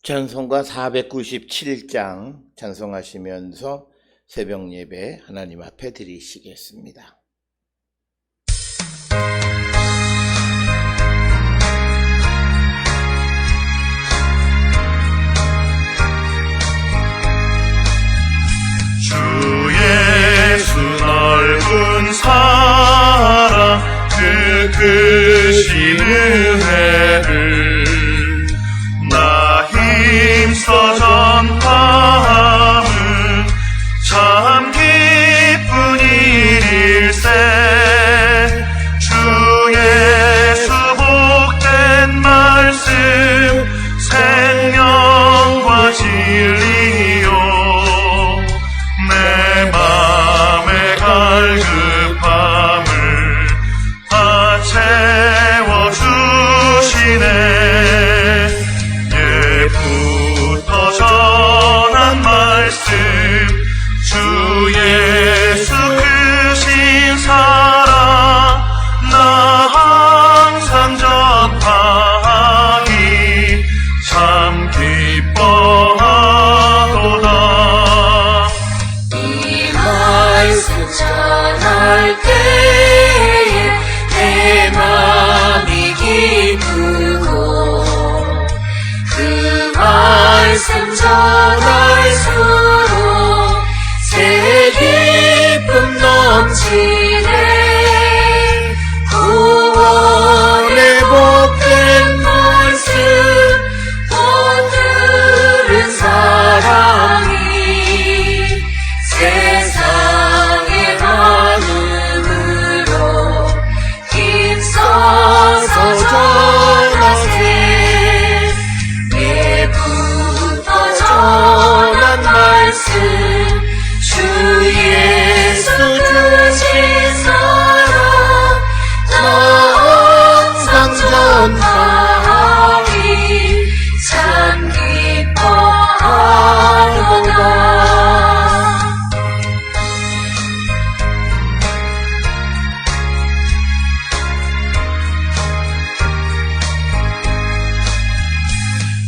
찬송가 497장 찬송하시면서 새벽 예배 하나님 앞에 드리시겠습니다. 주 예수 넓은 사랑 그 크신 은혜를 나 힘써 전파함은 참 기쁜 일일세. 주 예수 복된 말씀 생명과 진리요 내 맘의 갈급함을 다 채워주시네. 예부터 전한 말씀 주 예수 크신 사랑 나 항상 전파하기 참 기뻐하도다. 이 말씀 전할 때에 내 맘이 기쁘고 그 말씀 전할수록 새 기쁨 넘치네. 구원의 복된 말씀 또 들은 사랑이 세상의 많음으로 힘써서 전하세. 예부터 전한 말씀 주 예수 크신 사랑 나 항상 전파하기 참 기뻐하도다.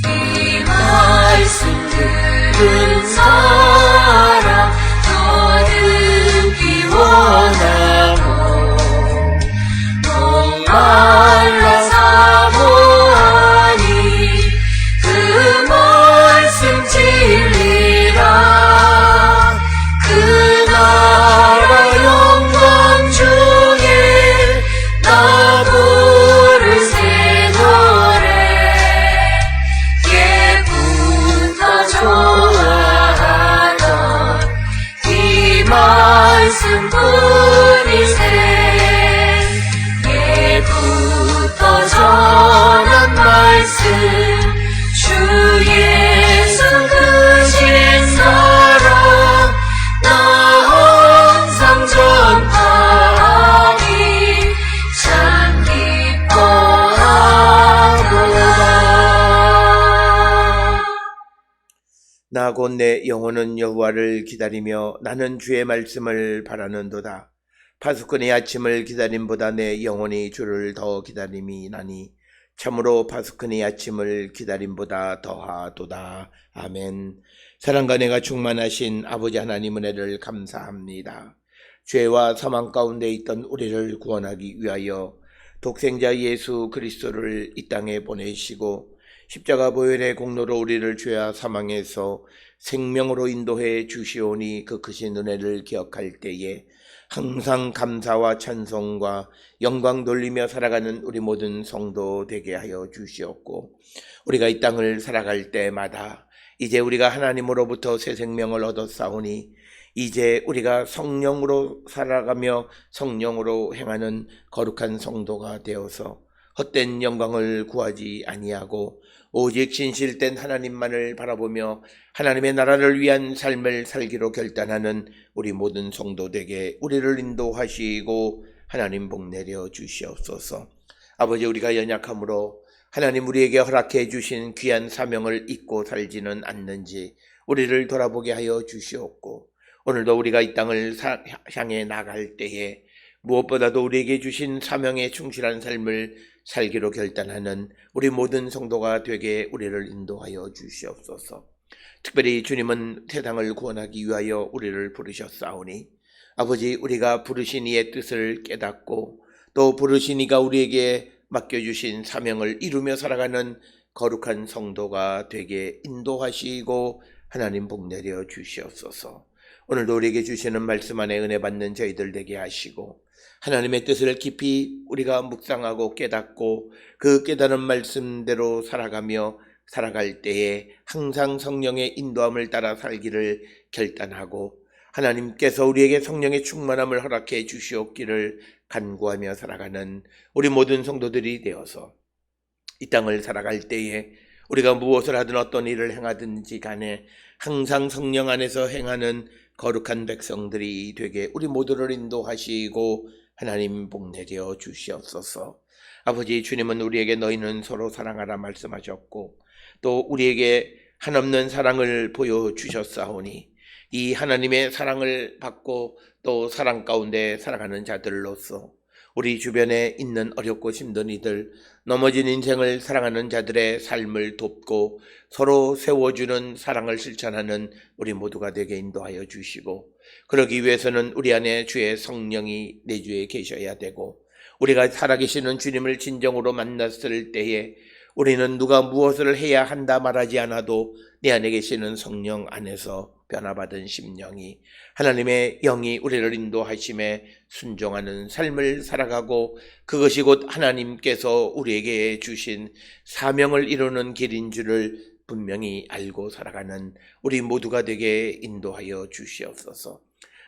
이 말씀 들은 사람 더 듣기 원하고 목말라 사모하니 그 말씀 진리라. 그 나라 영광 중에 나 부를 새 노래 예부터 좋아하던 이 말씀뿐이세. 예부터 전한 말씀 주 예수 크신 사랑 나 항상 전파하기 참 기뻐하도다. 나 곧 내 영혼은 여호와를 기다리며 나는 주의 말씀을 바라는도다. 파수꾼의 아침을 기다림보다 내 영혼이 주를 더 기다림이 나니 참으로 파수꾼의 아침을 기다림보다 더하도다. 아멘. 사랑과 내가 충만하신 아버지 하나님 은혜를 감사합니다. 죄와 사망 가운데 있던 우리를 구원하기 위하여 독생자 예수 그리스도를 이 땅에 보내시고 십자가 보혈의 공로로 우리를 죄와 사망에서 생명으로 인도해 주시오니 그 크신 은혜를 기억할 때에 항상 감사와 찬송과 영광 돌리며 살아가는 우리 모든 성도 되게 하여 주시옵고, 우리가 이 땅을 살아갈 때마다 이제 우리가 하나님으로부터 새 생명을 얻었사오니 이제 우리가 성령으로 살아가며 성령으로 행하는 거룩한 성도가 되어서 헛된 영광을 구하지 아니하고 오직 진실된 하나님만을 바라보며 하나님의 나라를 위한 삶을 살기로 결단하는 우리 모든 성도되게 우리를 인도하시고 하나님 복 내려 주시옵소서. 아버지, 우리가 연약함으로 하나님 우리에게 허락해 주신 귀한 사명을 잊고 살지는 않는지 우리를 돌아보게 하여 주시옵고, 오늘도 우리가 이 땅을 향해 나갈 때에 무엇보다도 우리에게 주신 사명에 충실한 삶을 살기로 결단하는 우리 모든 성도가 되게 우리를 인도하여 주시옵소서. 특별히 주님은 세상을 구원하기 위하여 우리를 부르셨사오니 아버지, 우리가 부르신 이의 뜻을 깨닫고 또 부르신 이가 우리에게 맡겨주신 사명을 이루며 살아가는 거룩한 성도가 되게 인도하시고 하나님 복 내려 주시옵소서. 오늘도 우리에게 주시는 말씀 안에 은혜 받는 저희들 되게 하시고 하나님의 뜻을 깊이 우리가 묵상하고 깨닫고 그 깨달은 말씀대로 살아가며 살아갈 때에 항상 성령의 인도함을 따라 살기를 결단하고 하나님께서 우리에게 성령의 충만함을 허락해 주시옵기를 간구하며 살아가는 우리 모든 성도들이 되어서 이 땅을 살아갈 때에 우리가 무엇을 하든 어떤 일을 행하든지 간에 항상 성령 안에서 행하는 거룩한 백성들이 되게 우리 모두를 인도하시고 하나님 복 내려 주시옵소서. 아버지, 주님은 우리에게 너희는 서로 사랑하라 말씀하셨고 또 우리에게 한없는 사랑을 보여주셨사오니 이 하나님의 사랑을 받고 또 사랑 가운데 살아가는 자들로서 우리 주변에 있는 어렵고 힘든 이들, 넘어진 인생을 사랑하는 자들의 삶을 돕고 서로 세워주는 사랑을 실천하는 우리 모두가 되게 인도하여 주시고, 그러기 위해서는 우리 안에 주의 성령이 내주에 계셔야 되고, 우리가 살아계시는 주님을 진정으로 만났을 때에 우리는 누가 무엇을 해야 한다 말하지 않아도 내 안에 계시는 성령 안에서 변화받은 심령이 하나님의 영이 우리를 인도하심에 순종하는 삶을 살아가고 그것이 곧 하나님께서 우리에게 주신 사명을 이루는 길인 줄을 분명히 알고 살아가는 우리 모두가 되게 인도하여 주시옵소서.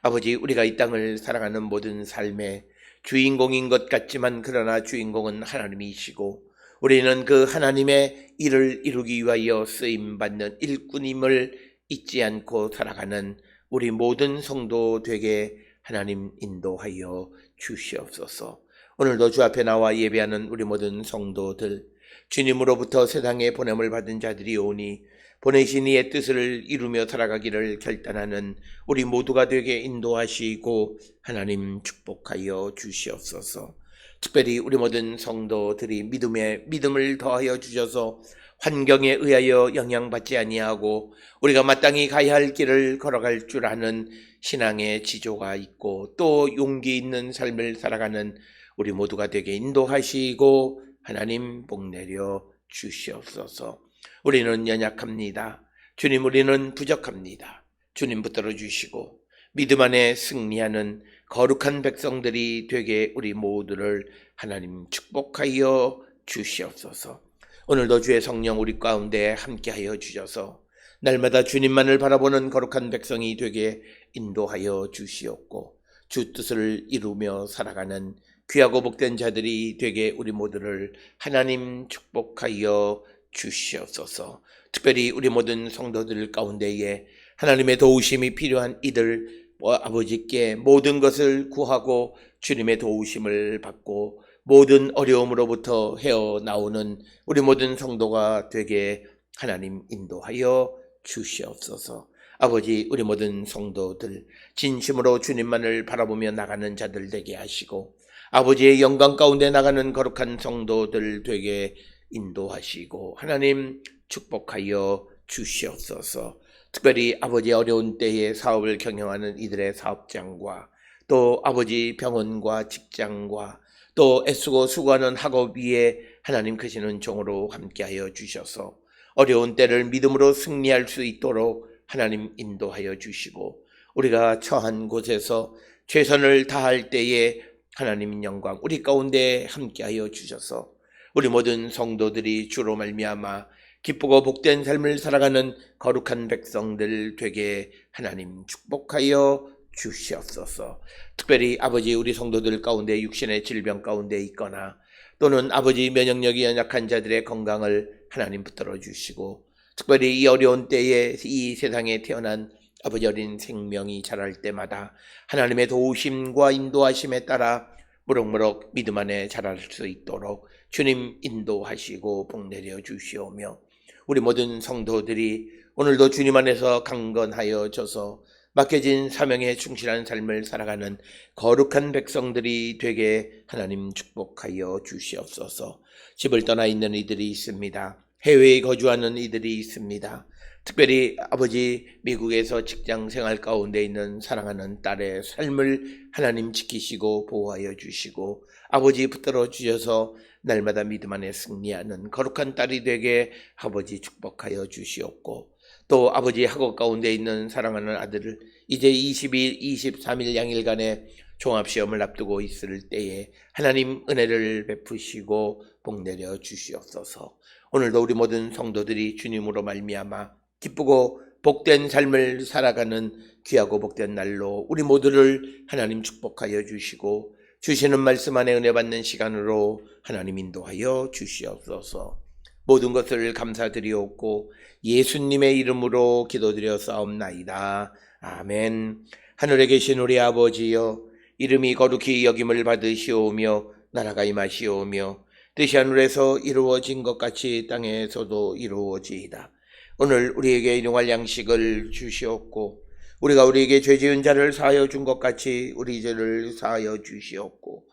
아버지, 우리가 이 땅을 살아가는 모든 삶의 주인공인 것 같지만 그러나 주인공은 하나님이시고 우리는 그 하나님의 일을 이루기 위하여 쓰임받는 일꾼임을 잊지 않고 살아가는 우리 모든 성도 되게 하나님 인도하여 주시옵소서. 오늘도 주 앞에 나와 예배하는 우리 모든 성도들, 주님으로부터 세상에 보냄을 받은 자들이 오니 보내신 이의 뜻을 이루며 살아가기를 결단하는 우리 모두가 되게 인도하시고 하나님 축복하여 주시옵소서. 특별히 우리 모든 성도들이 믿음을 더하여 주셔서 환경에 의하여 영향받지 아니하고 우리가 마땅히 가야 할 길을 걸어갈 줄 아는 신앙의 지조가 있고 또 용기 있는 삶을 살아가는 우리 모두가 되게 인도하시고 하나님 복 내려 주시옵소서. 우리는 연약합니다. 주님, 우리는 부족합니다. 주님 붙들어 주시고 믿음 안에 승리하는 거룩한 백성들이 되게 우리 모두를 하나님 축복하여 주시옵소서. 오늘도 주의 성령 우리 가운데 함께하여 주셔서 날마다 주님만을 바라보는 거룩한 백성이 되게 인도하여 주시옵고 주 뜻을 이루며 살아가는 귀하고 복된 자들이 되게 우리 모두를 하나님 축복하여 주시옵소서. 특별히 우리 모든 성도들 가운데에 하나님의 도우심이 필요한 이들 아버지께 모든 것을 구하고 주님의 도우심을 받고 모든 어려움으로부터 헤어나오는 우리 모든 성도가 되게 하나님 인도하여 주시옵소서. 아버지, 우리 모든 성도들 진심으로 주님만을 바라보며 나가는 자들 되게 하시고 아버지의 영광 가운데 나가는 거룩한 성도들 되게 인도하시고 하나님 축복하여 주시옵소서. 특별히 아버지 어려운 때에 사업을 경영하는 이들의 사업장과 또 아버지 병원과 직장과 또 애쓰고 수고하는 학업 위에 하나님 크시는 종으로 함께하여 주셔서 어려운 때를 믿음으로 승리할 수 있도록 하나님 인도하여 주시고 우리가 처한 곳에서 최선을 다할 때에 하나님 영광 우리 가운데 함께하여 주셔서 우리 모든 성도들이 주로 말미암아 기쁘고 복된 삶을 살아가는 거룩한 백성들 되게 하나님 축복하여 주시옵소서. 특별히 아버지, 우리 성도들 가운데 육신의 질병 가운데 있거나 또는 아버지 면역력이 연약한 자들의 건강을 하나님 붙들어 주시고 특별히 이 어려운 때에 이 세상에 태어난 아버지 어린 생명이 자랄 때마다 하나님의 도우심과 인도하심에 따라 무럭무럭 믿음 안에 자랄 수 있도록 주님 인도하시고 복 내려 주시오며 우리 모든 성도들이 오늘도 주님 안에서 강건하여져서 맡겨진 사명에 충실한 삶을 살아가는 거룩한 백성들이 되게 하나님 축복하여 주시옵소서. 집을 떠나 있는 이들이 있습니다. 해외에 거주하는 이들이 있습니다. 특별히 아버지 미국에서 직장 생활 가운데 있는 사랑하는 딸의 삶을 하나님 지키시고 보호하여 주시고 아버지 붙들어 주셔서 날마다 믿음 안에 승리하는 거룩한 딸이 되게 아버지 축복하여 주시옵고 또 아버지 학업 가운데 있는 사랑하는 아들을 이제 20일, 23일 양일간의 종합시험을 앞두고 있을 때에 하나님 은혜를 베푸시고 복내려 주시옵소서. 오늘도 우리 모든 성도들이 주님으로 말미암아 기쁘고 복된 삶을 살아가는 귀하고 복된 날로 우리 모두를 하나님 축복하여 주시고 주시는 말씀 안에 은혜 받는 시간으로 하나님 인도하여 주시옵소서. 모든 것을 감사드리옵고 예수님의 이름으로 기도드려 싸움나이다. 아멘. 하늘에 계신 우리 아버지여, 이름이 거룩히 여김을 받으시오며 나라가 임하시오며 뜻이 하늘에서 이루어진 것 같이 땅에서도 이루어지이다. 오늘 우리에게 일용할 양식을 주시옵고 우리가 우리에게 죄 지은 자를 사하여 준 것 같이 우리 죄를 사하여 주시옵고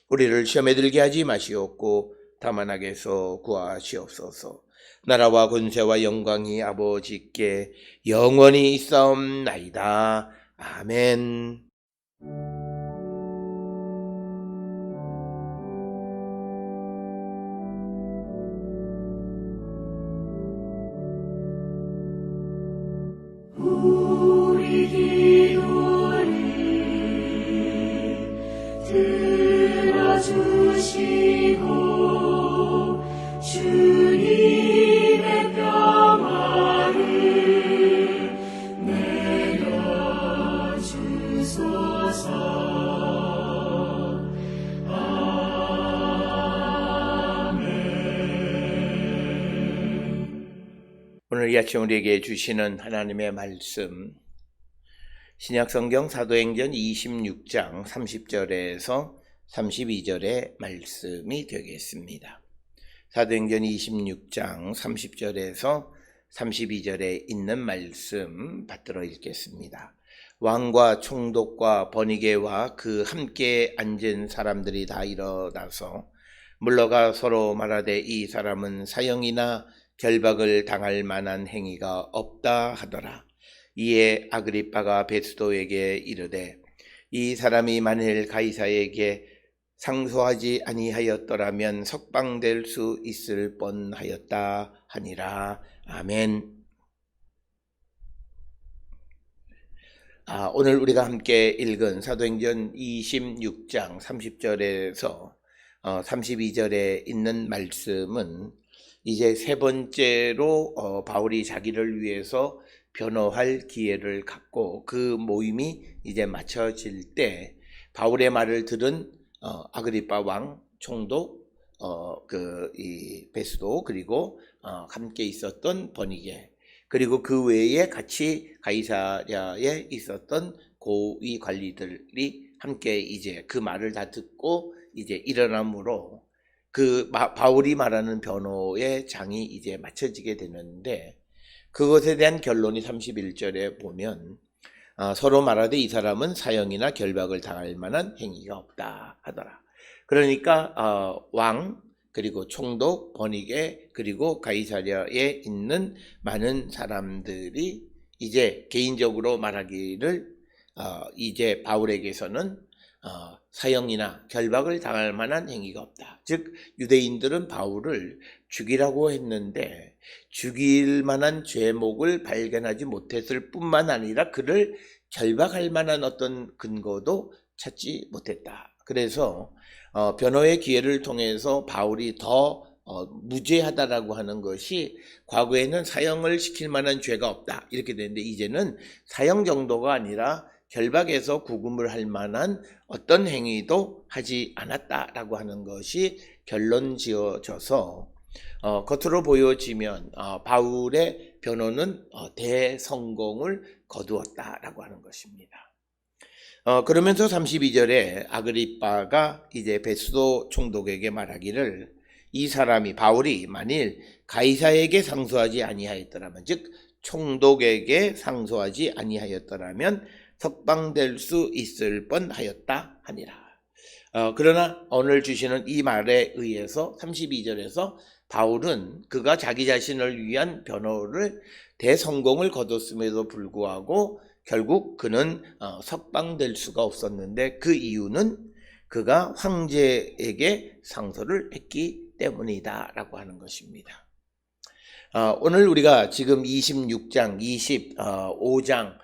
우리를 시험에 들게 하지 마시옵고 다만 악에서 구하시옵소서. 나라와 권세와 영광이 아버지께 영원히 있사옵나이다. 아멘. 우리 기도를 들어주시고 주님의 평화를 내려주소서. 오늘 이 아침 우리에게 주시는 하나님의 말씀 신약성경 사도행전 26장 30절에서 32절의 말씀이 되겠습니다. 사도행전 26장 30절에서 32절에 있는 말씀 받들어 읽겠습니다. 왕과 총독과 버니게와 그 함께 앉은 사람들이 다 일어나서 물러가 서로 말하되 이 사람은 사형이나 결박을 당할 만한 행위가 없다 하더라. 이에 아그리빠가 베스도에게 이르되 이 사람이 만일 가이사에게 상소하지 아니하였더라면 석방될 수 있을 뻔하였다 하니라. 아멘. 오늘 우리가 함께 읽은 사도행전 26장 30절에서 32절에 있는 말씀은 이제 세 번째로 바울이 자기를 위해서 변호할 기회를 갖고 그 모임이 이제 마쳐질 때 바울의 말을 들은 아그리빠 왕, 총독, 이 베스도 그리고 함께 있었던 버니게 그리고 그 외에 같이 가이사랴에 있었던 고위 관리들이 함께 이제 그 말을 다 듣고 이제 일어남으로 그 바울이 말하는 변호의 장이 이제 마쳐지게 되는데 그것에 대한 결론이 31절에 보면 서로 말하되 이 사람은 사형이나 결박을 당할 만한 행위가 없다 하더라. 그러니까 왕 그리고 총독 버니게 그리고 가이사랴에 있는 많은 사람들이 이제 개인적으로 말하기를 이제 바울에게서는 사형이나 결박을 당할 만한 행위가 없다. 즉 유대인들은 바울을 죽이라고 했는데 죽일 만한 죄목을 발견하지 못했을 뿐만 아니라 그를 결박할 만한 어떤 근거도 찾지 못했다. 그래서 변호의 기회를 통해서 바울이 더 무죄하다라고 하는 것이 과거에는 사형을 시킬 만한 죄가 없다 이렇게 되는데 이제는 사형 정도가 아니라 결박에서 구금을 할 만한 어떤 행위도 하지 않았다라고 하는 것이 결론 지어져서 겉으로 보여지면 바울의 변호는 대성공을 거두었다라고 하는 것입니다. 그러면서 32절에 아그리빠가 이제 베스도 총독에게 말하기를 이 사람이 바울이 만일 가이사에게 상소하지 아니하였더라면 즉 총독에게 상소하지 아니하였더라면 석방될 수 있을 뻔하였다 하니라. 그러나 오늘 주시는 이 말에 의해서 32절에서 바울은 그가 자기 자신을 위한 변호를 대성공을 거뒀음에도 불구하고 결국 그는 석방될 수가 없었는데 그 이유는 그가 황제에게 상소를 했기 때문이다 라고 하는 것입니다. 오늘 우리가 지금 26장, 25장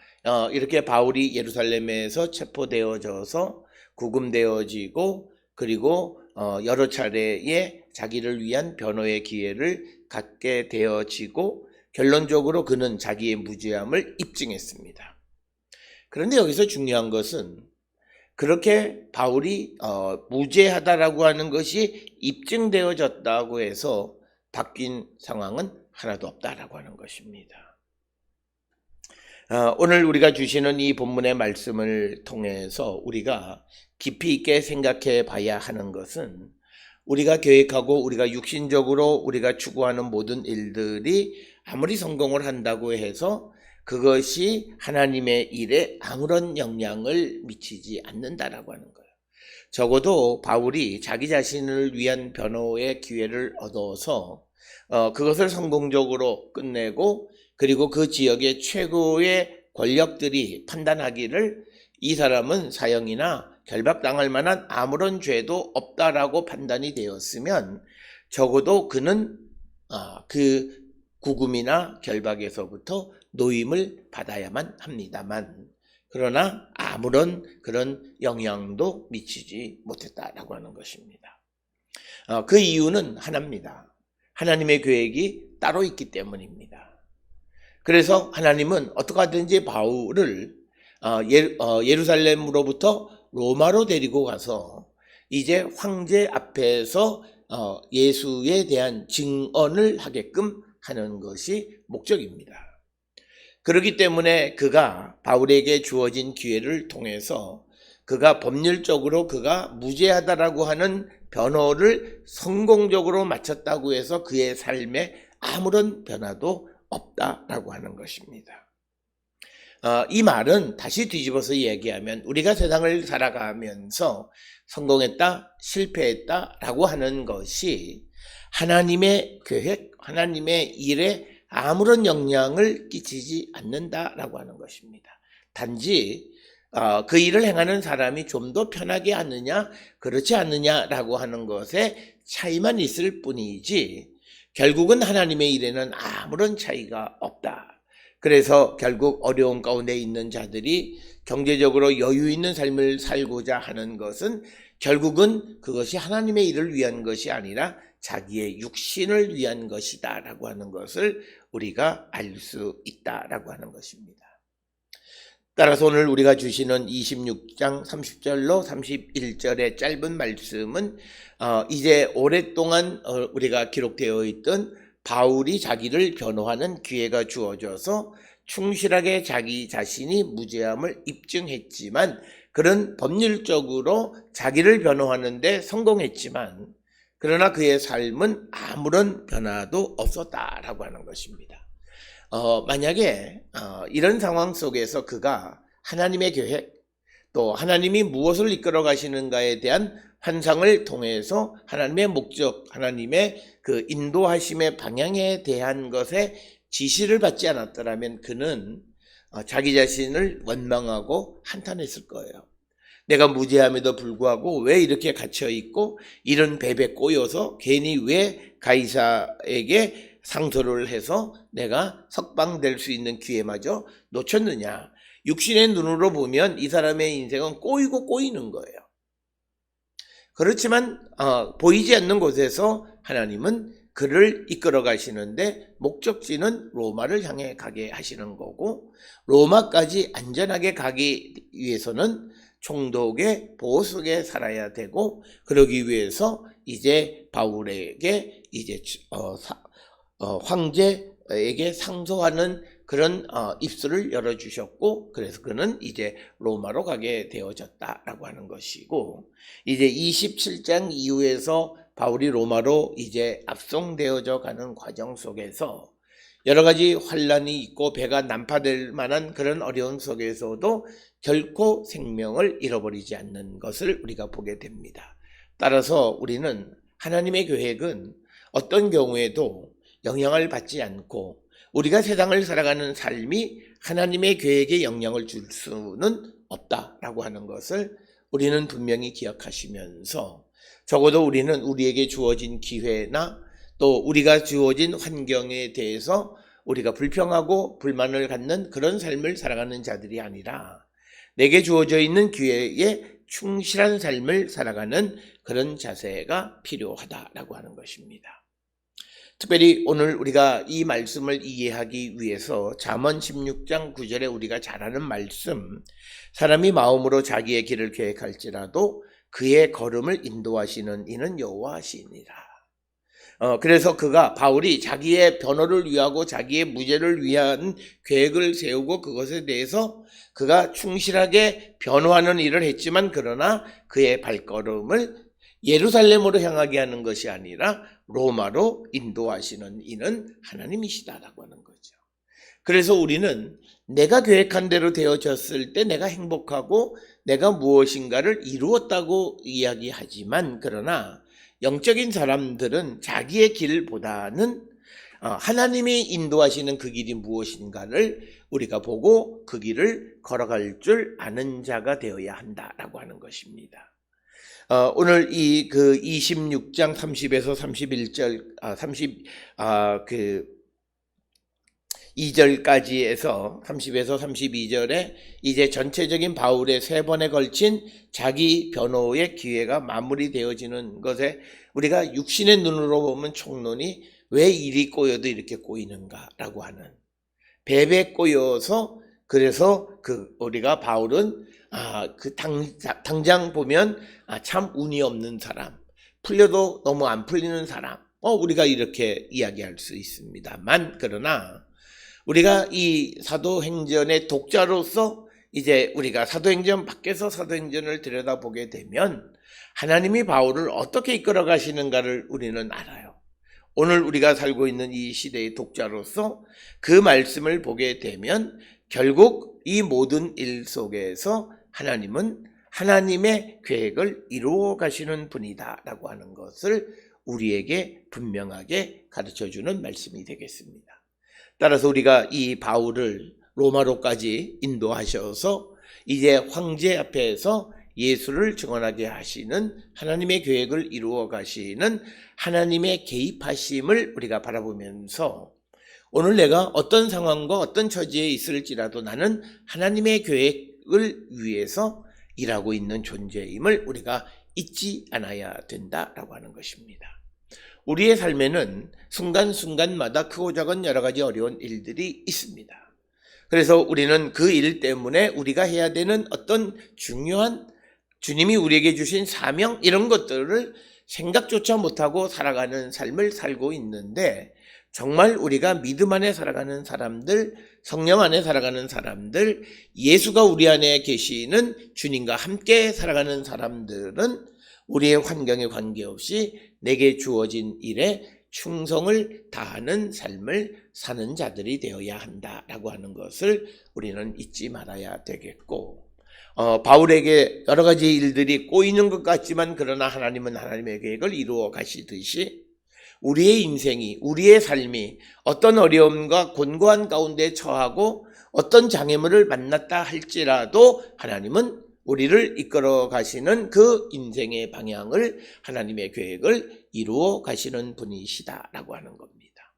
이렇게 바울이 예루살렘에서 체포되어져서 구금되어지고 그리고 여러 차례의 자기를 위한 변호의 기회를 갖게 되어지고 결론적으로 그는 자기의 무죄함을 입증했습니다. 그런데 여기서 중요한 것은 그렇게 바울이 무죄하다라고 하는 것이 입증되어졌다고 해서 바뀐 상황은 하나도 없다라고 하는 것입니다. 오늘 우리가 주시는 이 본문의 말씀을 통해서 우리가 깊이 있게 생각해 봐야 하는 것은 우리가 계획하고 우리가 육신적으로 우리가 추구하는 모든 일들이 아무리 성공을 한다고 해서 그것이 하나님의 일에 아무런 영향을 미치지 않는다라고 하는 거예요. 적어도 바울이 자기 자신을 위한 변호의 기회를 얻어서 그것을 성공적으로 끝내고 그리고 그 지역의 최고의 권력들이 판단하기를 이 사람은 사형이나 결박당할 만한 아무런 죄도 없다라고 판단이 되었으면 적어도 그는 그 구금이나 결박에서부터 노임을 받아야만 합니다만 그러나 아무런 그런 영향도 미치지 못했다라고 하는 것입니다. 그 이유는 하나입니다. 하나님의 계획이 따로 있기 때문입니다. 그래서 하나님은 어떻게 하든지 바울을 예루살렘으로부터 로마로 데리고 가서 이제 황제 앞에서 예수에 대한 증언을 하게끔 하는 것이 목적입니다. 그렇기 때문에 그가 바울에게 주어진 기회를 통해서 그가 법률적으로 그가 무죄하다라고 하는 변호를 성공적으로 마쳤다고 해서 그의 삶에 아무런 변화도 없다라고 하는 것입니다. 이 말은 다시 뒤집어서 얘기하면 우리가 세상을 살아가면서 성공했다, 실패했다라고 하는 것이 하나님의 계획, 하나님의 일에 아무런 영향을 끼치지 않는다라고 하는 것입니다. 단지 그 일을 행하는 사람이 좀 더 편하게 하느냐 그렇지 않느냐라고 하는 것에 차이만 있을 뿐이지 결국은 하나님의 일에는 아무런 차이가 없다. 그래서 결국 어려운 가운데 있는 자들이 경제적으로 여유 있는 삶을 살고자 하는 것은 결국은 그것이 하나님의 일을 위한 것이 아니라 자기의 육신을 위한 것이다 라고 하는 것을 우리가 알 수 있다라고 하는 것입니다. 따라서 오늘 우리가 주시는 26장 30절로 31절의 짧은 말씀은 이제 오랫동안 우리가 기록되어 있던 바울이 자기를 변호하는 기회가 주어져서 충실하게 자기 자신이 무죄함을 입증했지만 그런 법률적으로 자기를 변호하는데 성공했지만 그러나 그의 삶은 아무런 변화도 없었다라고 하는 것입니다. 만약에 이런 상황 속에서 그가 하나님의 계획 또 하나님이 무엇을 이끌어 가시는가에 대한 환상을 통해서 하나님의 목적, 하나님의 그 인도하심의 방향에 대한 것에 지시를 받지 않았더라면 그는 자기 자신을 원망하고 한탄했을 거예요. 내가 무죄함에도 불구하고 왜 이렇게 갇혀있고 이런 뱀에 꼬여서 괜히 왜 가이사에게 상소를 해서 내가 석방될 수 있는 기회마저 놓쳤느냐. 육신의 눈으로 보면 이 사람의 인생은 꼬이고 꼬이는 거예요. 그렇지만 보이지 않는 곳에서 하나님은 그를 이끌어 가시는데 목적지는 로마를 향해 가게 하시는 거고 로마까지 안전하게 가기 위해서는 총독의 보호 속에 살아야 되고 그러기 위해서 이제 바울에게 이제 황제에게 상소하는 그런 입술을 열어주셨고 그래서 그는 이제 로마로 가게 되어졌다라고 하는 것이고 이제 27장 이후에서 바울이 로마로 이제 압송되어져 가는 과정 속에서 여러 가지 환란이 있고 배가 난파될 만한 그런 어려움 속에서도 결코 생명을 잃어버리지 않는 것을 우리가 보게 됩니다. 따라서 우리는 하나님의 계획은 어떤 경우에도 영향을 받지 않고 우리가 세상을 살아가는 삶이 하나님의 계획에 영향을 줄 수는 없다라고 하는 것을 우리는 분명히 기억하시면서 적어도 우리는 우리에게 주어진 기회나 또 우리가 주어진 환경에 대해서 우리가 불평하고 불만을 갖는 그런 삶을 살아가는 자들이 아니라 내게 주어져 있는 기회에 충실한 삶을 살아가는 그런 자세가 필요하다라고 하는 것입니다. 특별히 오늘 우리가 이 말씀을 이해하기 위해서 잠언 16장 9절에 우리가 잘 아는 말씀, 사람이 마음으로 자기의 길을 계획할지라도 그의 걸음을 인도하시는 이는 여호와시니라. 그래서 바울이 자기의 변호를 위하고 자기의 무죄를 위한 계획을 세우고 그것에 대해서 그가 충실하게 변호하는 일을 했지만 그러나 그의 발걸음을 예루살렘으로 향하게 하는 것이 아니라 로마로 인도하시는 이는 하나님이시다라고 하는 거죠. 그래서 우리는 내가 계획한 대로 되어졌을 때 내가 행복하고 내가 무엇인가를 이루었다고 이야기하지만 그러나 영적인 사람들은 자기의 길보다는 하나님이 인도하시는 그 길이 무엇인가를 우리가 보고 그 길을 걸어갈 줄 아는 자가 되어야 한다라고 하는 것입니다. 오늘 이 26장 30에서 31절, 2절까지에서 30에서 32절에 이제 전체적인 바울의 3번에 걸친 자기 변호의 기회가 마무리되어지는 것에 우리가 육신의 눈으로 보면 총론이 왜 일이 꼬여도 이렇게 꼬이는가라고 하는 배배 꼬여서 그래서 우리가 바울은 당장 보면 참 운이 없는 사람, 풀려도 너무 안 풀리는 사람, 우리가 이렇게 이야기할 수 있습니다만 그러나 우리가 이 사도행전의 독자로서 이제 우리가 사도행전 밖에서 사도행전을 들여다보게 되면 하나님이 바울을 어떻게 이끌어 가시는가를 우리는 알아요. 오늘 우리가 살고 있는 이 시대의 독자로서 그 말씀을 보게 되면 결국 이 모든 일 속에서 하나님은 하나님의 계획을 이루어 가시는 분이다라고 하는 것을 우리에게 분명하게 가르쳐주는 말씀이 되겠습니다. 따라서 우리가 이 바울을 로마로까지 인도하셔서 이제 황제 앞에서 예수를 증언하게 하시는 하나님의 계획을 이루어 가시는 하나님의 개입하심을 우리가 바라보면서 오늘 내가 어떤 상황과 어떤 처지에 있을지라도 나는 하나님의 계획을 위해서 일하고 있는 존재임을 우리가 잊지 않아야 된다라고 하는 것입니다. 우리의 삶에는 순간순간마다 크고 작은 여러 가지 어려운 일들이 있습니다. 그래서 우리는 그 일 때문에 우리가 해야 되는 어떤 중요한 주님이 우리에게 주신 사명 이런 것들을 생각조차 못하고 살아가는 삶을 살고 있는데 정말 우리가 믿음 안에 살아가는 사람들, 성령 안에 살아가는 사람들, 예수가 우리 안에 계시는 주님과 함께 살아가는 사람들은 우리의 환경에 관계없이 내게 주어진 일에 충성을 다하는 삶을 사는 자들이 되어야 한다라고 하는 것을 우리는 잊지 말아야 되겠고 바울에게 여러 가지 일들이 꼬이는 것 같지만 그러나 하나님은 하나님의 계획을 이루어 가시듯이 우리의 인생이 우리의 삶이 어떤 어려움과 곤고한 가운데 처하고 어떤 장애물을 만났다 할지라도 하나님은 우리를 이끌어 가시는 그 인생의 방향을 하나님의 계획을 이루어 가시는 분이시다라고 하는 겁니다.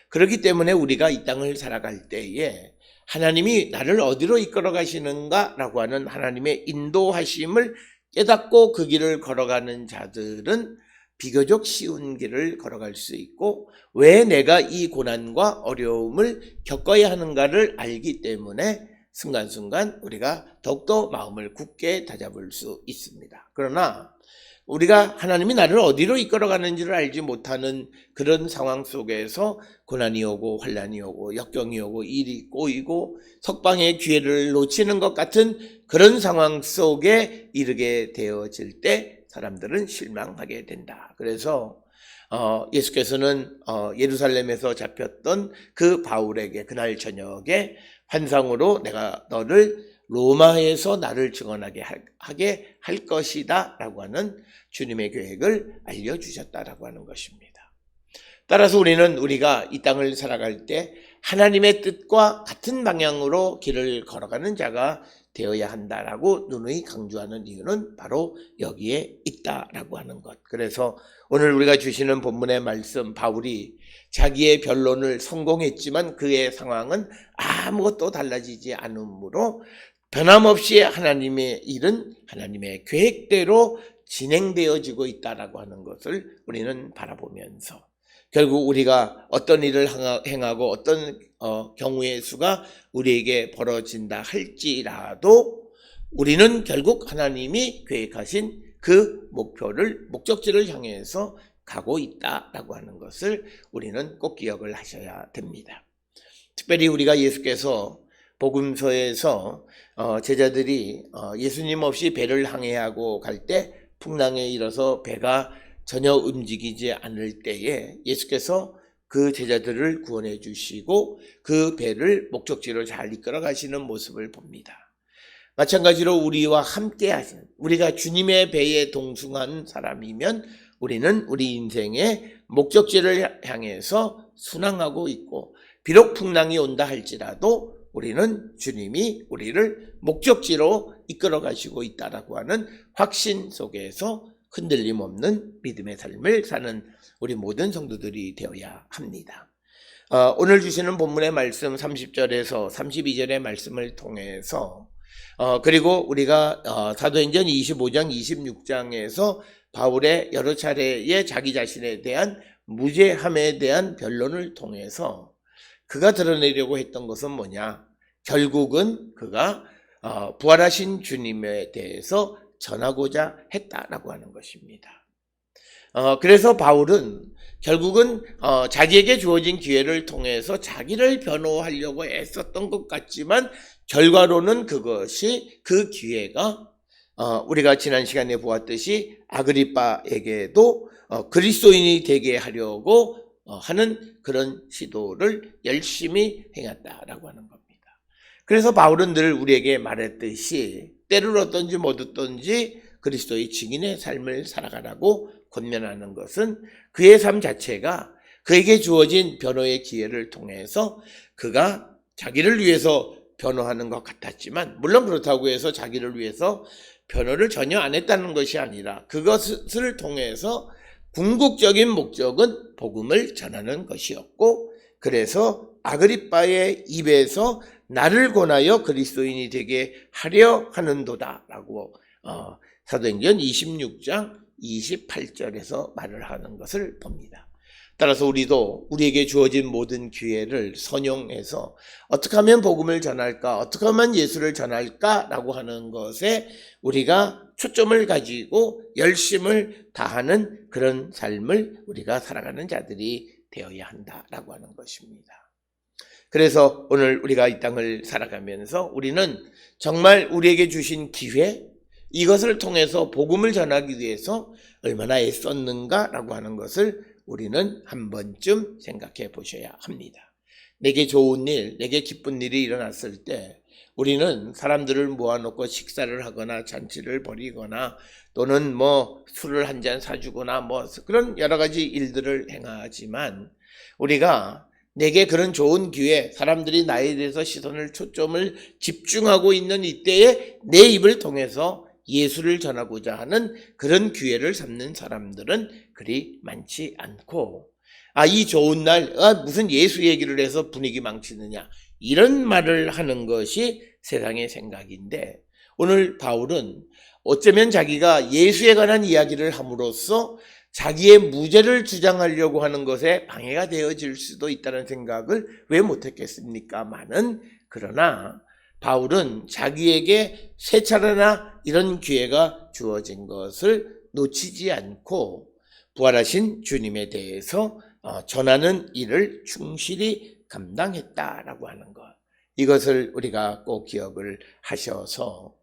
그렇기 때문에 우리가 이 땅을 살아갈 때에 하나님이 나를 어디로 이끌어 가시는가라고 하는 하나님의 인도하심을 깨닫고 그 길을 걸어가는 자들은 비교적 쉬운 길을 걸어갈 수 있고 왜 내가 이 고난과 어려움을 겪어야 하는가를 알기 때문에 순간순간 우리가 더욱더 마음을 굳게 다잡을 수 있습니다. 그러나 우리가 하나님이 나를 어디로 이끌어가는지를 알지 못하는 그런 상황 속에서 고난이 오고 환난이 오고 역경이 오고 일이 꼬이고 석방의 기회를 놓치는 것 같은 그런 상황 속에 이르게 되어질 때 사람들은 실망하게 된다. 그래서 예수께서는 예루살렘에서 잡혔던 그 바울에게 그날 저녁에 환상으로 내가 너를 로마에서 나를 증언하게 하게 할 것이다 라고 하는 주님의 계획을 알려주셨다라고 하는 것입니다. 따라서 우리가 이 땅을 살아갈 때 하나님의 뜻과 같은 방향으로 길을 걸어가는 자가 되어야 한다라고 누누이 강조하는 이유는 바로 여기에 있다라고 하는 것. 그래서 오늘 우리가 주시는 본문의 말씀, 바울이 자기의 변론을 성공했지만 그의 상황은 아무것도 달라지지 않으므로 변함없이 하나님의 일은 하나님의 계획대로 진행되어지고 있다라고 하는 것을 우리는 바라보면서 결국 우리가 어떤 일을 행하고 어떤 경우의 수가 우리에게 벌어진다 할지라도 우리는 결국 하나님이 계획하신 그 목적지를 향해서 가고 있다라고 하는 것을 우리는 꼭 기억을 하셔야 됩니다. 특별히 우리가 예수께서 복음서에서 제자들이 예수님 없이 배를 항해하고 갈 때 풍랑에 일어서 배가 전혀 움직이지 않을 때에 예수께서 그 제자들을 구원해 주시고 그 배를 목적지로 잘 이끌어 가시는 모습을 봅니다. 마찬가지로 우리와 함께 하시는, 우리가 주님의 배에 동승한 사람이면 우리는 우리 인생의 목적지를 향해서 순항하고 있고 비록 풍랑이 온다 할지라도 우리는 주님이 우리를 목적지로 이끌어 가시고 있다라고 하는 확신 속에서 흔들림 없는 믿음의 삶을 사는 우리 모든 성도들이 되어야 합니다. 오늘 주시는 본문의 말씀 30절에서 32절의 말씀을 통해서 그리고 우리가 사도행전 25장 26장에서 바울의 여러 차례의 자기 자신에 대한 무죄함에 대한 변론을 통해서 그가 드러내려고 했던 것은 뭐냐? 결국은 그가 부활하신 주님에 대해서 전하고자 했다라고 하는 것입니다. 그래서 바울은 결국은 자기에게 주어진 기회를 통해서 자기를 변호하려고 애썼던 것 같지만 결과로는 그것이 그 기회가 우리가 지난 시간에 보았듯이 아그리빠에게도 그리스도인이 되게 하려고 하는 그런 시도를 열심히 행했다라고 하는 겁니다. 그래서 바울은 늘 우리에게 말했듯이 때를 얻든지 못 얻든지 그리스도의 증인의 삶을 살아가라고 권면하는 것은 그의 삶 자체가 그에게 주어진 변호의 기회를 통해서 그가 자기를 위해서 변호하는 것 같았지만 물론 그렇다고 해서 자기를 위해서 변호를 전혀 안 했다는 것이 아니라 그것을 통해서 궁극적인 목적은 복음을 전하는 것이었고 그래서 아그리빠의 입에서 나를 권하여 그리스도인이 되게 하려 하는도다라고 사도행전 26장 28절에서 말을 하는 것을 봅니다. 따라서 우리도 우리에게 주어진 모든 기회를 선용해서 어떻게 하면 복음을 전할까, 어떻게 하면 예수를 전할까라고 하는 것에 우리가 초점을 가지고 열심을 다하는 그런 삶을 우리가 살아가는 자들이 되어야 한다라고 하는 것입니다. 그래서 오늘 우리가 이 땅을 살아가면서 우리는 정말 우리에게 주신 기회, 이것을 통해서 복음을 전하기 위해서 얼마나 애썼는가라고 하는 것을 우리는 한 번쯤 생각해 보셔야 합니다. 내게 좋은 일, 내게 기쁜 일이 일어났을 때 우리는 사람들을 모아놓고 식사를 하거나 잔치를 벌이거나 또는 술을 한 잔 사주거나 그런 여러 가지 일들을 행하지만 우리가 내게 그런 좋은 기회, 사람들이 나에 대해서 시선을 초점을 집중하고 있는 이때에 내 입을 통해서 예수를 전하고자 하는 그런 기회를 삼는 사람들은 그리 많지 않고 이 좋은 날 무슨 예수 얘기를 해서 분위기 망치느냐 이런 말을 하는 것이 세상의 생각인데 오늘 바울은 어쩌면 자기가 예수에 관한 이야기를 함으로써 자기의 무죄를 주장하려고 하는 것에 방해가 되어질 수도 있다는 생각을 왜 못했겠습니까마는 그러나 바울은 자기에게 세 차례나 이런 기회가 주어진 것을 놓치지 않고 부활하신 주님에 대해서 전하는 일을 충실히 감당했다라고 하는 것. 이것을 우리가 꼭 기억을 하셔서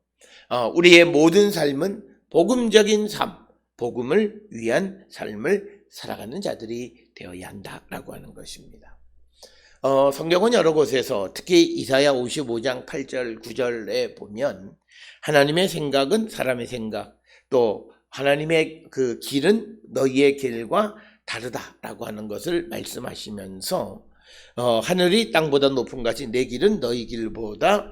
우리의 모든 삶은 복음적인 삶, 복음을 위한 삶을 살아가는 자들이 되어야 한다라고 하는 것입니다. 성경은 여러 곳에서 특히 이사야 55장 8절 9절에 보면 하나님의 생각은 사람의 생각, 또 하나님의 그 길은 너희의 길과 다르다라고 하는 것을 말씀하시면서 하늘이 땅보다 높은 같이 내 길은 너희 길보다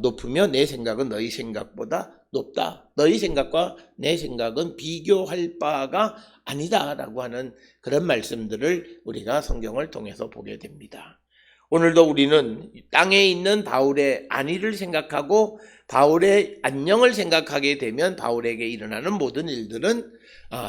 높으며 내 생각은 너희 생각보다 높다. 너희 생각과 내 생각은 비교할 바가 아니다라고 하는 그런 말씀들을 우리가 성경을 통해서 보게 됩니다. 오늘도 우리는 땅에 있는 바울의 안위를 생각하고 바울의 안녕을 생각하게 되면 바울에게 일어나는 모든 일들은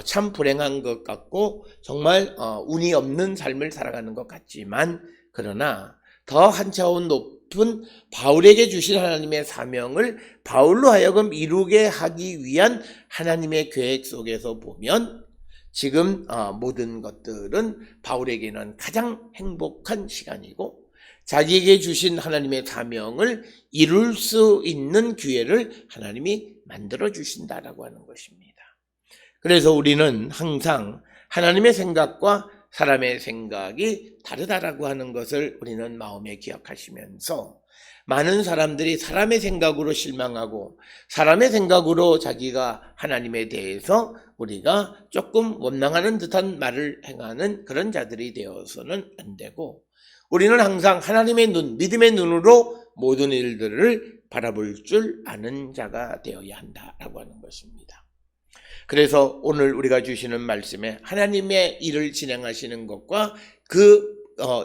참 불행한 것 같고 정말 운이 없는 삶을 살아가는 것 같지만, 그러나 더 한 차원 높은 바울에게 주신 하나님의 사명을 바울로 하여금 이루게 하기 위한 하나님의 계획 속에서 보면 지금 모든 것들은 바울에게는 가장 행복한 시간이고 자기에게 주신 하나님의 사명을 이룰 수 있는 기회를 하나님이 만들어 주신다라고 하는 것입니다. 그래서 우리는 항상 하나님의 생각과 사람의 생각이 다르다라고 하는 것을 우리는 마음에 기억하시면서, 많은 사람들이 사람의 생각으로 실망하고 사람의 생각으로 자기가 하나님에 대해서 우리가 조금 원망하는 듯한 말을 행하는 그런 자들이 되어서는 안 되고, 우리는 항상 하나님의 눈, 믿음의 눈으로 모든 일들을 바라볼 줄 아는 자가 되어야 한다라고 하는 것입니다. 그래서 오늘 우리가 주시는 말씀에 하나님의 일을 진행하시는 것과 그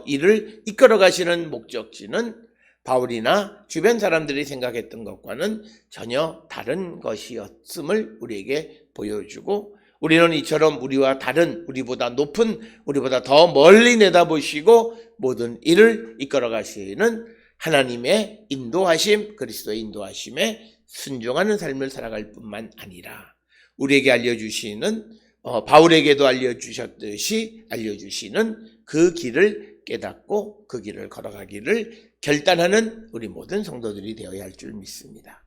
일을 이끌어 가시는 목적지는 바울이나 주변 사람들이 생각했던 것과는 전혀 다른 것이었음을 우리에게 보여주고, 우리는 이처럼 우리와 다른, 우리보다 높은, 우리보다 더 멀리 내다보시고 모든 일을 이끌어 가시는 하나님의 인도하심, 그리스도의 인도하심에 순종하는 삶을 살아갈 뿐만 아니라 우리에게 알려주시는, 바울에게도 알려주시는 그 길을 깨닫고 그 길을 걸어가기를 결단하는 우리 모든 성도들이 되어야 할 줄 믿습니다.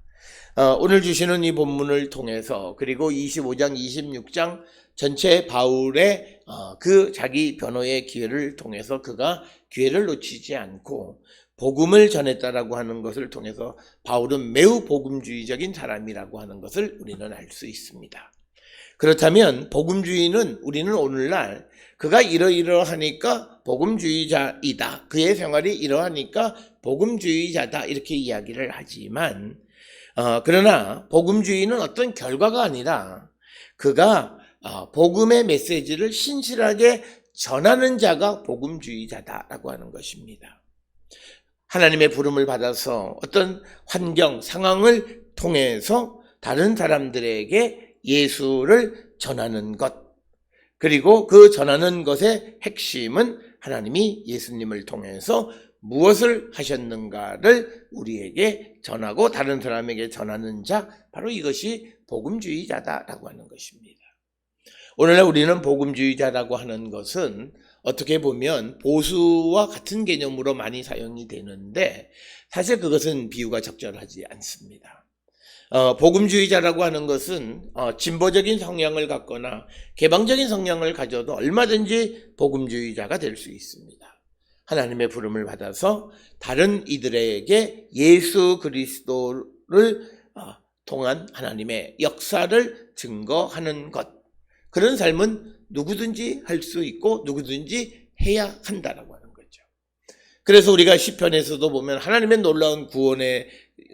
오늘 주시는 이 본문을 통해서, 그리고 25장, 26장 전체 바울의 그 자기 변호의 기회를 통해서 그가 기회를 놓치지 않고 복음을 전했다라고 하는 것을 통해서 바울은 매우 복음주의적인 사람이라고 하는 것을 우리는 알 수 있습니다. 그렇다면 복음주의는 우리는 오늘날 그가 이러이러하니까 복음주의자이다, 그의 생활이 이러하니까 복음주의자다, 이렇게 이야기를 하지만 그러나 복음주의는 어떤 결과가 아니라 그가 복음의 메시지를 신실하게 전하는 자가 복음주의자다라고 하는 것입니다. 하나님의 부름을 받아서 어떤 환경, 상황을 통해서 다른 사람들에게 예수를 전하는 것, 그리고 그 전하는 것의 핵심은 하나님이 예수님을 통해서 무엇을 하셨는가를 우리에게 전하고 다른 사람에게 전하는 자, 바로 이것이 복음주의자다라고 하는 것입니다. 오늘날 우리는 복음주의자라고 하는 것은 어떻게 보면 보수와 같은 개념으로 많이 사용이 되는데 사실 그것은 비유가 적절하지 않습니다. 복음주의자라고 하는 것은 진보적인 성향을 갖거나 개방적인 성향을 가져도 얼마든지 복음주의자가 될 수 있습니다. 하나님의 부름을 받아서 다른 이들에게 예수 그리스도를 통한 하나님의 역사를 증거하는 것, 그런 삶은 누구든지 할 수 있고 누구든지 해야 한다라고 하는 거죠. 그래서 우리가 시편에서도 보면 하나님의 놀라운 구원의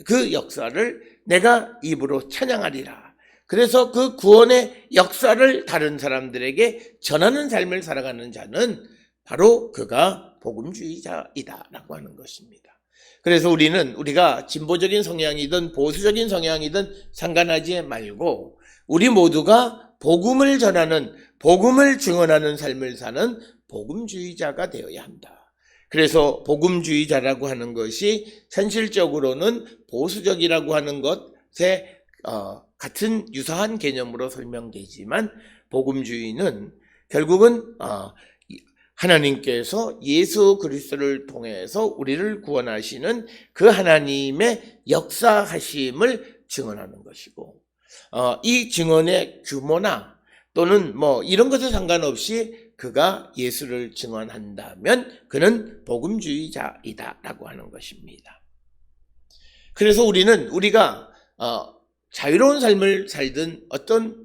그 역사를 내가 입으로 찬양하리라. 그래서 그 구원의 역사를 다른 사람들에게 전하는 삶을 살아가는 자는 바로 그가 복음주의자이다라고 하는 것입니다. 그래서 우리가 진보적인 성향이든 보수적인 성향이든 상관하지 말고 우리 모두가 복음을 전하는, 복음을 증언하는 삶을 사는 복음주의자가 되어야 한다. 그래서 복음주의자라고 하는 것이 현실적으로는 보수적이라고 하는 것에 같은 유사한 개념으로 설명되지만, 복음주의는 결국은 하나님께서 예수 그리스도를 통해서 우리를 구원하시는 그 하나님의 역사하심을 증언하는 것이고, 이 증언의 규모나 또는 이런 것에 상관없이 그가 예수를 증언한다면 그는 복음주의자이다라고 하는 것입니다. 그래서 우리가 자유로운 삶을 살든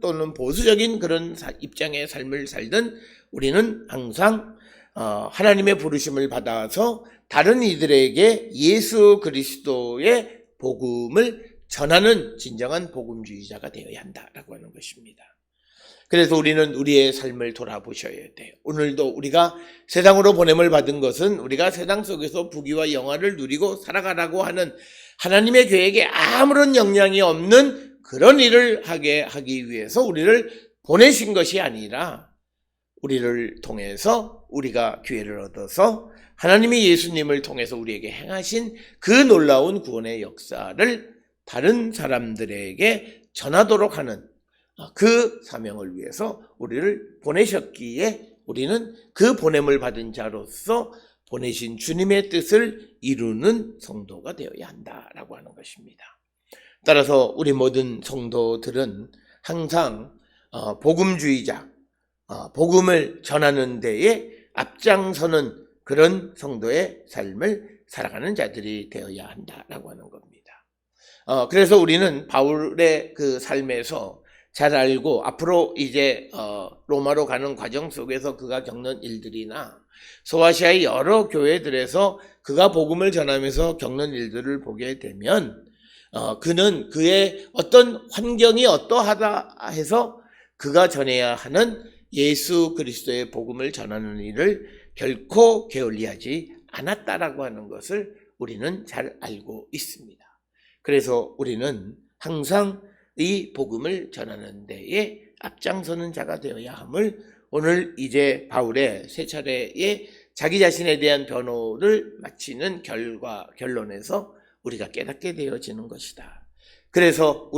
또는 보수적인 그런 입장의 삶을 살든 우리는 항상 하나님의 부르심을 받아서 다른 이들에게 예수 그리스도의 복음을 전하는 진정한 복음주의자가 되어야 한다라고 하는 것입니다. 그래서 우리는 우리의 삶을 돌아보셔야 돼요. 오늘도 우리가 세상으로 보냄을 받은 것은 우리가 세상 속에서 부귀와 영화를 누리고 살아가라고 하는 하나님의 계획에 아무런 영향이 없는 그런 일을 하기 위해서 우리를 보내신 것이 아니라 우리를 통해서 우리가 기회를 얻어서 하나님이 예수님을 통해서 우리에게 행하신 그 놀라운 구원의 역사를 다른 사람들에게 전하도록 하는 그 사명을 위해서 우리를 보내셨기에 우리는 그 보냄을 받은 자로서 보내신 주님의 뜻을 이루는 성도가 되어야 한다라고 하는 것입니다. 따라서 우리 모든 성도들은 항상 복음주의자, 복음을 전하는 데에 앞장서는 그런 성도의 삶을 살아가는 자들이 되어야 한다라고 하는 겁니다. 그래서 우리는 바울의 그 삶에서 잘 알고 앞으로 이제 로마로 가는 과정 속에서 그가 겪는 일들이나 소아시아의 여러 교회들에서 그가 복음을 전하면서 겪는 일들을 보게 되면 그는 그의 어떤 환경이 어떠하다 해서 그가 전해야 하는 예수 그리스도의 복음을 전하는 일을 결코 게을리하지 않았다라고 하는 것을 우리는 잘 알고 있습니다. 그래서 우리는 항상 이 복음을 전하는 데에 앞장서는 자가 되어야 함을 오늘 이제 바울의 세 차례의 자기 자신에 대한 변호를 마치는 결론에서 우리가 깨닫게 되어지는 것이다. 그래서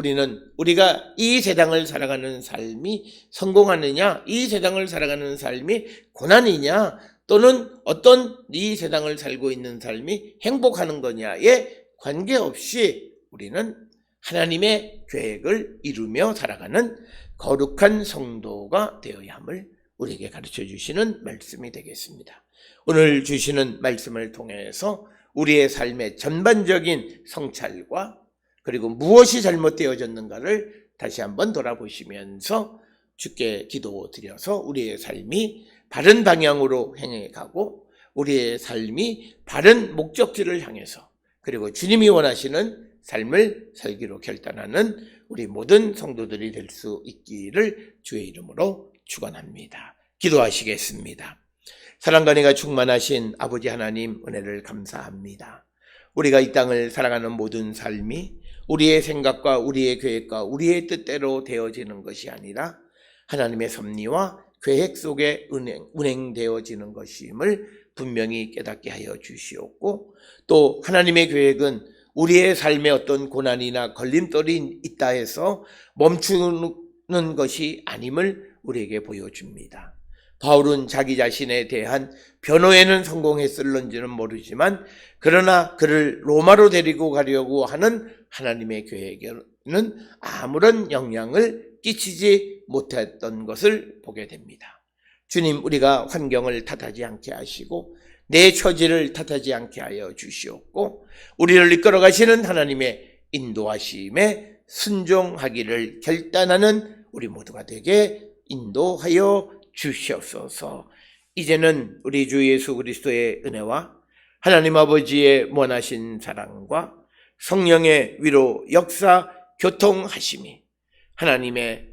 우리가 이 세상을 살아가는 삶이 성공하느냐, 이 세상을 살아가는 삶이 고난이냐, 또는 어떤 이 세상을 살고 있는 삶이 행복하는 거냐에 관계없이 우리는 하나님의 계획을 이루며 살아가는 거룩한 성도가 되어야 함을 우리에게 가르쳐 주시는 말씀이 되겠습니다. 오늘 주시는 말씀을 통해서 우리의 삶의 전반적인 성찰과 그리고 무엇이 잘못되어졌는가를 다시 한번 돌아보시면서 주께 기도드려서 우리의 삶이 바른 방향으로 행해가고 우리의 삶이 바른 목적지를 향해서 그리고 주님이 원하시는 삶을 살기로 결단하는 우리 모든 성도들이 될 수 있기를 주의 이름으로 축원합니다. 기도하시겠습니다. 사랑과 은혜가 충만하신 아버지 하나님 은혜를 감사합니다. 우리가 이 땅을 살아가는 모든 삶이 우리의 생각과 우리의 계획과 우리의 뜻대로 되어지는 것이 아니라 하나님의 섭리와 계획 속에 운행되어지는 것임을 분명히 깨닫게 하여 주시옵고 또 하나님의 계획은 우리의 삶에 어떤 고난이나 걸림돌이 있다 해서 멈추는 것이 아님을 우리에게 보여줍니다. 바울은 자기 자신에 대한 변호에는 성공했을런지는 모르지만 그러나 그를 로마로 데리고 가려고 하는 하나님의 계획에는 아무런 영향을 끼치지 못했던 것을 보게 됩니다. 주님, 우리가 환경을 탓하지 않게 하시고 내 처지를 탓하지 않게 하여 주시옵고 우리를 이끌어 가시는 하나님의 인도하심에 순종하기를 결단하는 우리 모두가 되게 인도하여 주시옵소서. 이제는 우리 주 예수 그리스도의 은혜와 하나님 아버지의 원하신 사랑과 성령의 위로 역사 교통하심이 하나님의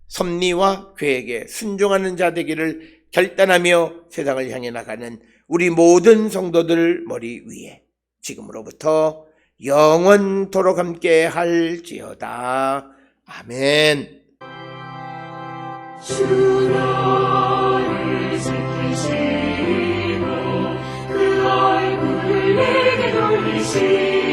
섭리와 계획에 순종하는 자 되기를 결단하며 세상을 향해 나가는 우리 모든 성도들 머리 위에 지금으로부터 영원토록 함께 할지어다. 아멘. 주 나를 지키시고 그 얼굴을 내게 돌리시고